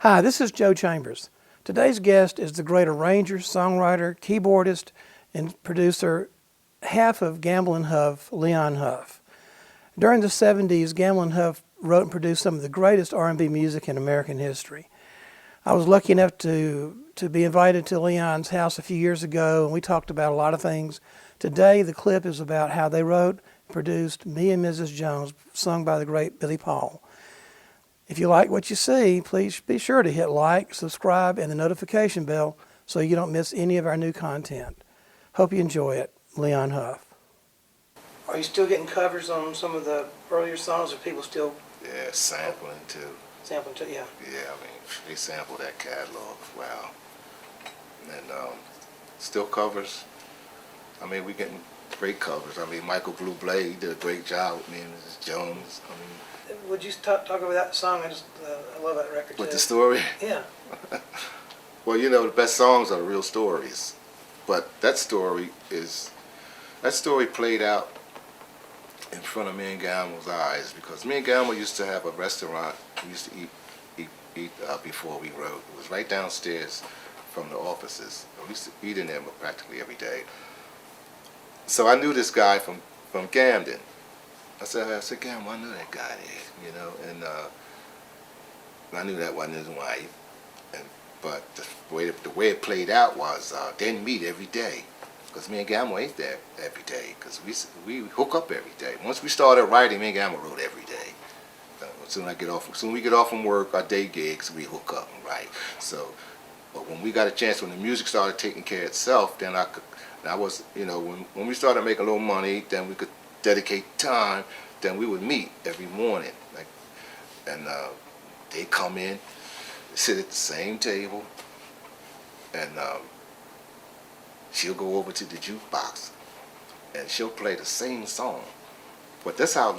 Hi, this is Joe Chambers. Today's guest is the great arranger, songwriter, keyboardist, and producer, half of Gamble and Huff, Leon Huff. During the 70s, Gamble and Huff wrote and produced some of the greatest R&B music in American history. I was lucky enough to be invited to Leon's house a few years ago, and we talked about a lot of things. Today, the clip is about how they wrote and produced Me and Mrs. Jones, sung by the great Billy Paul. If you like what you see, please be sure to hit like, subscribe, and the notification bell so you don't miss any of our new content. Hope you enjoy it. Leon Huff. Are you still getting covers on some of the earlier songs, or people still Yeah, sampling too. sampling too? Yeah. Yeah, I mean, they sample that catalog. Wow. And still covers. I mean, we getting great covers. I mean, Michael Bublé, he did a great job with Me and Mrs. Jones. I mean, Would you talk about that song? I love that record. with too. the story. Yeah. Well, you know, the best songs are the real stories. But that story played out in front of me and Gamble's eyes, because me and Gamble used to have a restaurant. We used to eat before we wrote. It was right downstairs from the offices. We used to eat in there practically every day. So I knew this guy from Camden. I said, Gamble, I know that guy there, you know, and I knew that wasn't his wife. But the way it played out was they didn't meet every day, because me and Gamble ain't there every day, because we hook up every day. Once we started writing, me and Gamble wrote every day. As soon as we get off from work, our day gigs, we hook up and write. So, but when we got a chance, when the music started taking care of itself, then when we started making a little money, then we could dedicate time. Then we would meet every morning, and they come in, sit at the same table, and she'll go over to the jukebox and she'll play the same song. But that's how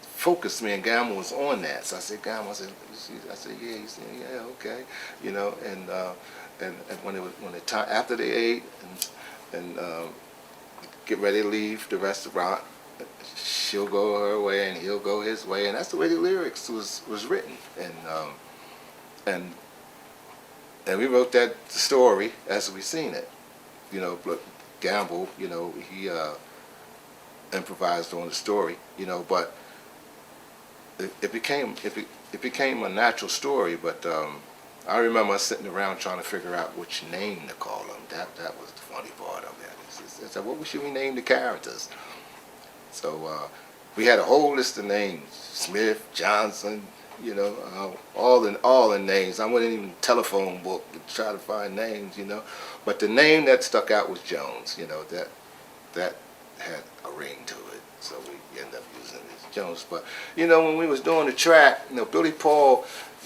focused me and Gamble was on that. So I said, Gamble, yeah. He said, yeah, okay, you know. And when the time after they ate and get ready to leave the restaurant, she'll go her way and he'll go his way, and that's the way the lyrics was written. And we wrote that story as we seen it. You know, but Gamble, you know, he improvised on the story, you know, but it became a natural story. But I remember us sitting around trying to figure out which name to call them. That was the funny part of it. I said, what should we name the characters? So we had a whole list of names: Smith, Johnson, you know, all the names. I went in even telephone book to try to find names, you know. But the name that stuck out was Jones. You know, that had a ring to it. So we ended up using it as Jones. But you know, when we was doing the track, you know, Billy Paul,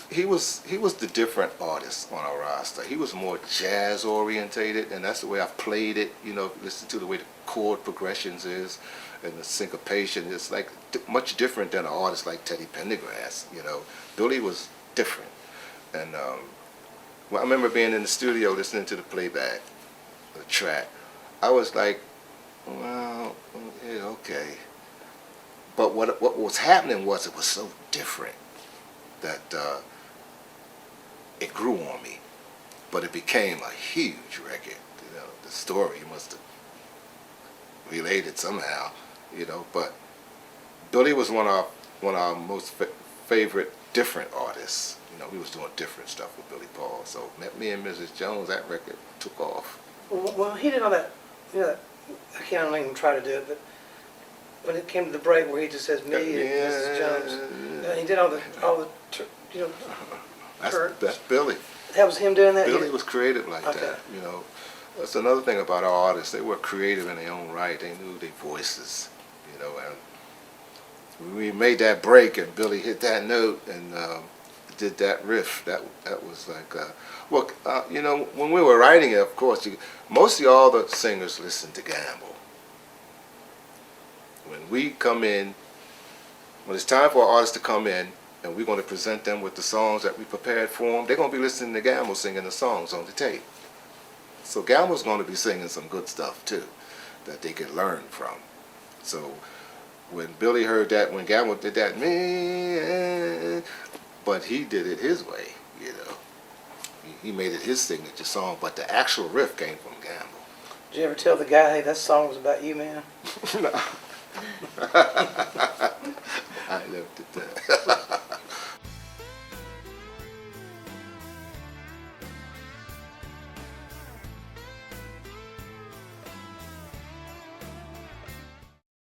he was the different artist on our roster. He was more jazz orientated, and that's the way I played it. You know, listen to the way the chord progressions is, and the syncopation. It's like much different than an artist like Teddy Pendergrass. You know, Billy was different. And well, I remember being in the studio listening to the playback, the track. I was like, well, yeah, okay. But what was happening was it was so different that it grew on me. But it became a huge record. You know, the story must have related somehow. You know, but Billy was one of our most favorite different artists. You know, we was doing different stuff with Billy Paul. So Me and Mrs. Jones, that record took off. Well, he did all that. You know, I can't even try to do it, but when it came to the break where he just says me and Mrs. Jones, he did all the you know. That's Billy. That was him doing that. Billy was creative like Okay. that. You know, that's another thing about our artists. They were creative in their own right. They knew their voices. You know, and we made that break, and Billy hit that note and did that riff. That was like, you know, when we were writing it, of course, mostly all the singers listened to Gamble. When we come in, when it's time for our artists to come in, and we're going to present them with the songs that we prepared for them, they're going to be listening to Gamble singing the songs on the tape. So Gamble's going to be singing some good stuff too, that they can learn from. So when Billy heard that, when Gamble did that, man, but he did it his way, you know. He made it his signature song, but the actual riff came from Gamble. Did you ever tell the guy, hey, that song was about you, man? No.